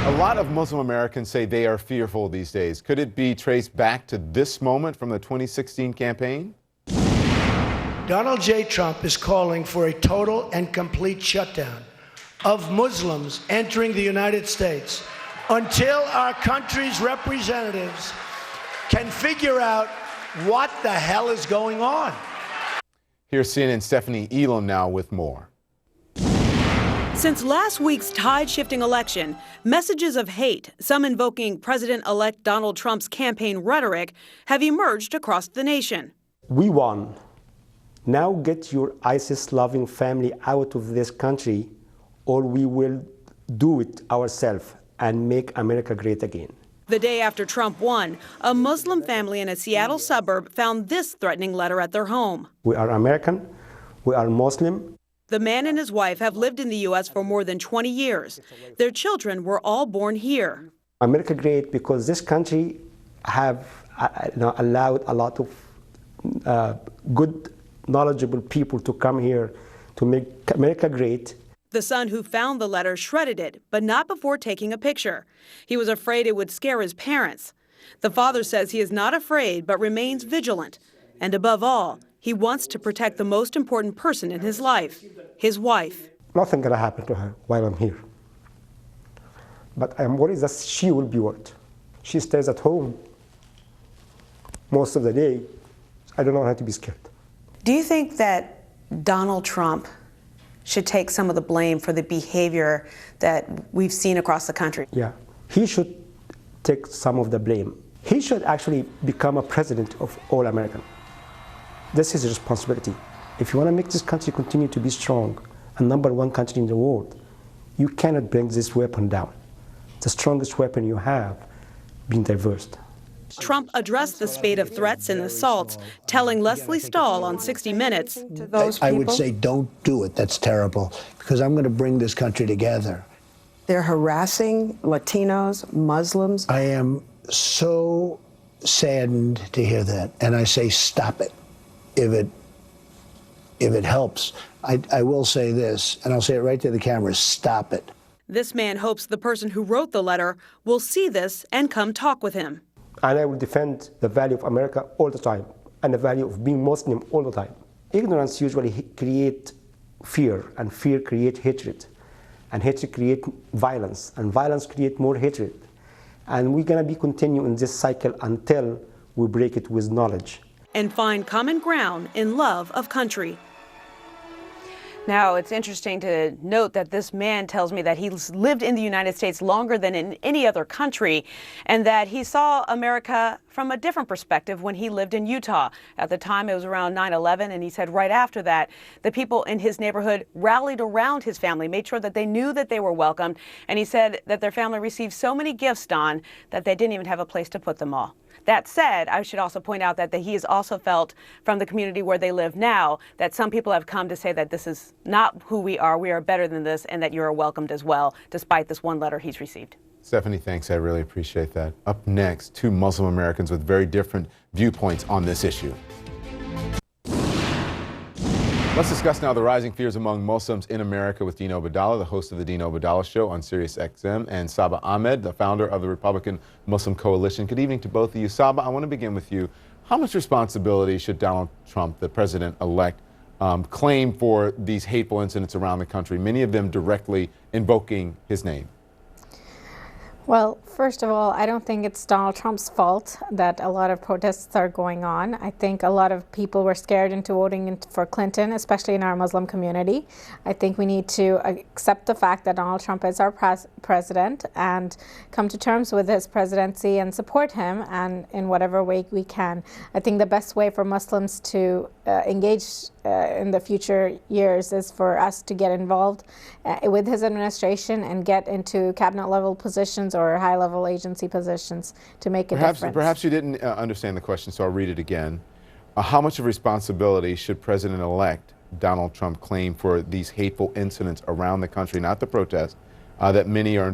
A lot of Muslim Americans say they are fearful these days. Could it be traced back to this moment from the 2016 campaign? Donald J. Trump is calling for a total and complete shutdown of Muslims entering the United States until our country's representatives can figure out what the hell is going on. Here's CNN's Stephanie Elam now with more. Since last week's tide-shifting election, messages of hate, some invoking President-elect Donald Trump's campaign rhetoric, have emerged across the nation. We won. Now get your ISIS-loving family out of this country, or we will do it ourselves and make America great again. The day after Trump won, a Muslim family in a Seattle suburb found this threatening letter at their home. We are American. We are Muslim. The man and his wife have lived in the U.S. for more than 20 years. Their children were all born here. America great because this country have allowed a lot of good, knowledgeable people to come here to make America great. The son who found the letter shredded it, but not before taking a picture. He was afraid it would scare his parents. The father says he is not afraid, but remains vigilant. And above all, he wants to protect the most important person in his life, his wife. Nothing gonna happen to her while I'm here. But I'm worried that she will be what? She stays at home most of the day. I don't know how to be scared. Do you think that Donald Trump should take some of the blame for the behavior that we've seen across the country? Yeah, he should take some of the blame. He should actually become a president of all Americans. This is his responsibility. If you want to make this country continue to be strong and #1 country in the world, you cannot bring this weapon down. The strongest weapon you have, being diverse. Trump addressed the spate of threats and assaults, telling Leslie Stahl on 60 Minutes. To those people, I would say don't do it. That's terrible, because I'm going to bring this country together. They're harassing Latinos, Muslims. I am so saddened to hear that, and I say stop it. If it helps, I will say this, and I'll say it right to the camera, stop it. This man hopes the person who wrote the letter will see this and come talk with him. And I will defend the value of America all the time, and the value of being Muslim all the time. Ignorance usually creates fear, and fear creates hatred. And hatred creates violence, and violence creates more hatred. And we're gonna be continuing this cycle until we break it with knowledge. And find common ground in love of country. Now, it's interesting to note that this man tells me that he's lived in the United States longer than in any other country, and that he saw America from a different perspective when he lived in Utah. At the time, it was around 9/11, and he said right after that, the people in his neighborhood rallied around his family, made sure that they knew that they were welcomed, and he said that their family received so many gifts, Don, that they didn't even have a place to put them all. That said, I should also point out that he has also felt from the community where they live now that some people have come to say that this is not who we are better than this, and that you're welcomed as well, despite this one letter he's received. Stephanie, thanks. I really appreciate that. Up next, 2 Muslim Americans with very different viewpoints on this issue. Let's discuss now the rising fears among Muslims in America with Dean Obeidallah, the host of the Dean Obeidallah Show on Sirius XM, and Saba Ahmed, the founder of the Republican Muslim Coalition. Good evening to both of you. Saba, I want to begin with you. How much responsibility should Donald Trump, the president-elect, claim for these hateful incidents around the country, many of them directly invoking his name? Well, first of all, I don't think it's Donald Trump's fault that a lot of protests are going on. I think a lot of people were scared into voting for Clinton, especially in our Muslim community. I think we need to accept the fact that Donald Trump is our president and come to terms with his presidency and support him and in whatever way we can. I think the best way for Muslims to engage in the future years is for us to get involved with his administration and get into cabinet level positions or high level agency positions to make a difference. Perhaps you didn't understand the question, so I'll read it again. How much of responsibility should President-elect Donald Trump claim for these hateful incidents around the country, not the protests, that many are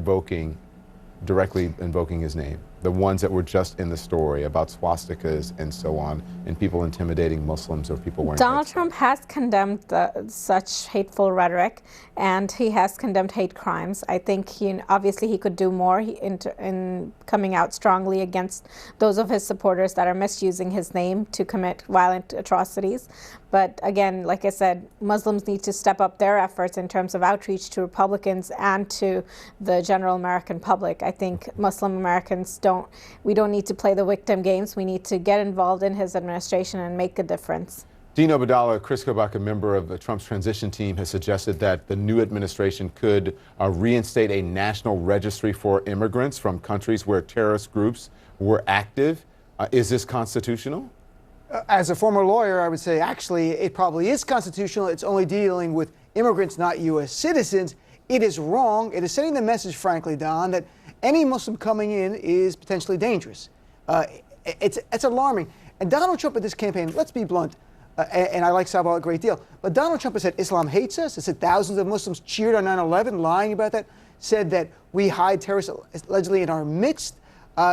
directly invoking his name? the ones that were just in the story about swastikas and so on, and people intimidating Muslims or people wearing Donald headscarves? Trump has condemned such hateful rhetoric, and he has condemned hate crimes. I think obviously he could do more in coming out strongly against those of his supporters that are misusing his name to commit violent atrocities. But again, like I said, Muslims need to step up their efforts in terms of outreach to Republicans and to the general American public. I think Muslim Americans we don't need to play the victim games. We need to get involved in his administration and make a difference. Dean Obeidallah, Chris Kobach, a member of Trump's transition team, has suggested that the new administration could reinstate a national registry for immigrants from countries where terrorist groups were active. Is this constitutional? As a former lawyer, I would say actually it probably is constitutional. It's only dealing with immigrants, not U.S. citizens. It is wrong. It is sending the message, frankly, Don, that any Muslim coming in is potentially dangerous. It's alarming. And Donald Trump at this campaign, let's be blunt, and I like Sabah a great deal, but Donald Trump has said Islam hates us. Has said thousands of Muslims cheered on 9/11, lying about that. Said that we hide terrorists allegedly in our midst.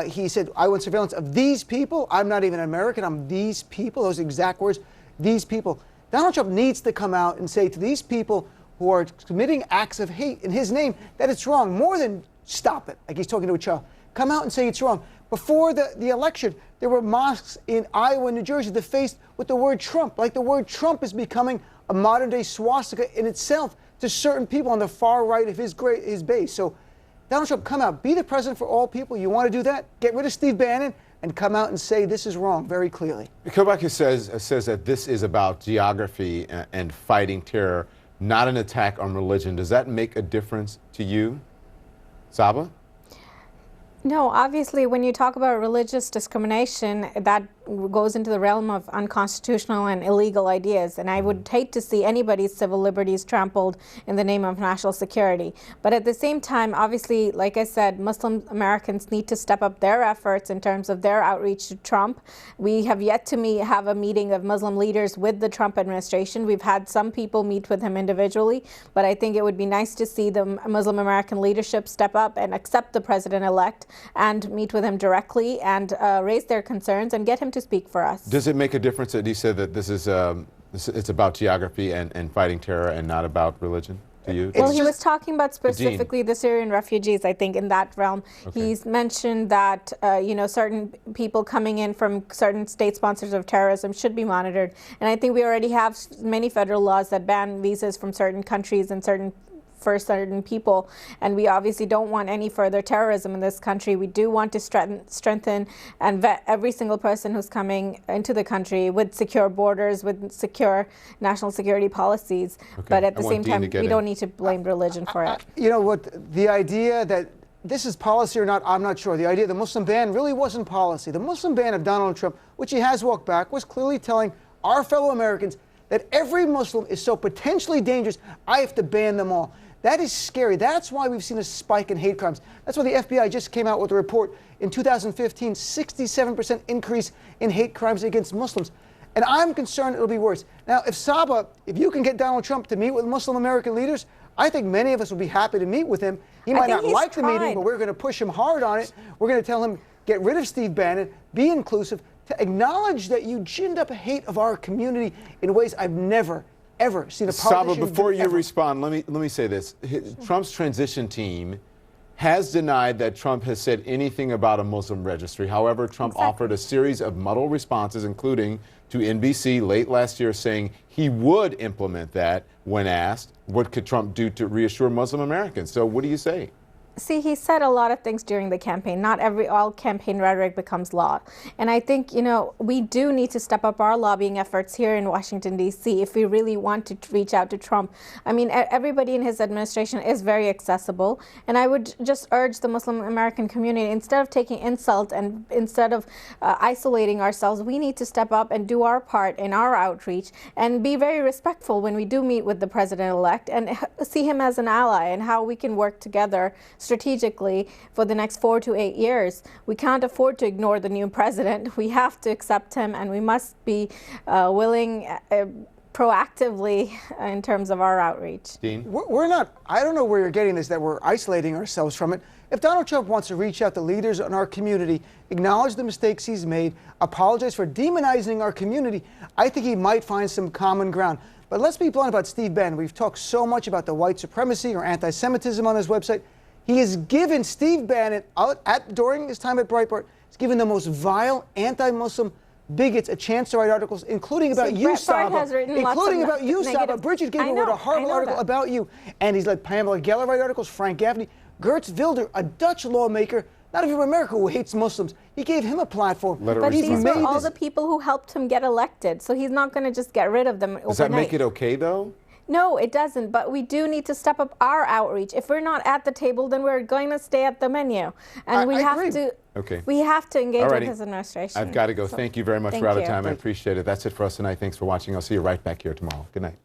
He said, I want surveillance of these people. I'm not even American. I'm these people. Those exact words, these people. Donald Trump needs to come out and say to these people who are committing acts of hate in his name that it's wrong. More than stop it, like he's talking to a child. Come out and say it's wrong. Before the election, there were mosques in Iowa and New Jersey that faced with the word Trump. Like the word Trump is becoming a modern-day swastika in itself to certain people on the far right of his base. So Donald Trump, come out, be the president for all people. You want to do that? Get rid of Steve Bannon and come out and say this is wrong very clearly. Kobach says that this is about geography and fighting terror, not an attack on religion. Does that make a difference to you, Sabah? No, obviously, when you talk about religious discrimination, that goes into the realm of unconstitutional and illegal ideas. And I would hate to see anybody's civil liberties trampled in the name of national security. But at the same time, obviously, like I said, Muslim Americans need to step up their efforts in terms of their outreach to Trump. We have yet to have a meeting of Muslim leaders with the Trump administration. We've had some people meet with him individually, but I think it would be nice to see the Muslim American leadership step up and accept the president-elect and meet with him directly and raise their concerns and get him to speak for us. Does it make a difference that he said that this is it's about geography and fighting terror and not about religion to you? Well, he was talking about specifically the Syrian refugees, I think, in that realm. Okay. He's mentioned that, certain people coming in from certain state sponsors of terrorism should be monitored. And I think we already have many federal laws that ban visas from certain countries and for certain people, and we obviously don't want any further terrorism in this country. We do want to strengthen and vet every single person who's coming into the country with secure borders, with secure national security policies. Okay. But at the same time, we don't need to blame religion for it. You know what, the idea that this is policy or not, I'm not sure. The idea the Muslim ban really wasn't policy. The Muslim ban of Donald Trump, which he has walked back, was clearly telling our fellow Americans that every Muslim is so potentially dangerous, I have to ban them all. That is scary. That's why we've seen a spike in hate crimes. That's why the FBI just came out with a report in 2015, 67% increase in hate crimes against Muslims. And I'm concerned it'll be worse. Now, if you can get Donald Trump to meet with Muslim American leaders, I think many of us will be happy to meet with him. He might not like the meeting, but we're going to push him hard on it. We're going to tell him, get rid of Steve Bannon, be inclusive, to acknowledge that you ginned up a hate of our community in ways I've never ever seen a politician Sabah, before you respond, let me say this. Trump's transition team has denied that Trump has said anything about a Muslim registry. However, Trump offered a series of muddled responses, including to NBC late last year, saying he would implement that when asked what could Trump do to reassure Muslim Americans. So what do you say? See, he said a lot of things during the campaign. Not all campaign rhetoric becomes law. And I think, we do need to step up our lobbying efforts here in Washington, D.C. if we really want to reach out to Trump. I mean, everybody in his administration is very accessible. And I would just urge the Muslim American community, instead of taking insult and instead of isolating ourselves, we need to step up and do our part in our outreach and be very respectful when we do meet with the president-elect and see him as an ally and how we can work together strategically for the next 4 to 8 years. We can't afford to ignore the new president. We have to accept him, and we must be willing proactively in terms of our outreach. Dean? We're not, I don't know where you're getting this, that we're isolating ourselves from it. If Donald Trump wants to reach out to leaders in our community, acknowledge the mistakes he's made, apologize for demonizing our community, I think he might find some common ground. But let's be blunt about Steve Bannon. We've talked so much about the white supremacy or anti-Semitism on his website. He has given Steve Bannon, during his time at Breitbart, he's given the most vile anti-Muslim bigots a chance to write articles, including about you, Saba. Bridget Gable wrote a horrible article about you. And he's let Pamela Geller write articles, Frank Gaffney. Gertz Wilder, a Dutch lawmaker, not even from America, who hates Muslims. He gave him a platform. But these were all the people who helped him get elected, so he's not going to just get rid of them overnight. Does that make it okay, though? No, it doesn't, but we do need to step up our outreach. If we're not at the table, then we're going to stay at the menu. And we have to engage with his administration. I've got to go. Thank you very much. We're out of time. I appreciate it. That's it for us tonight. Thanks for watching. I'll see you right back here tomorrow. Good night.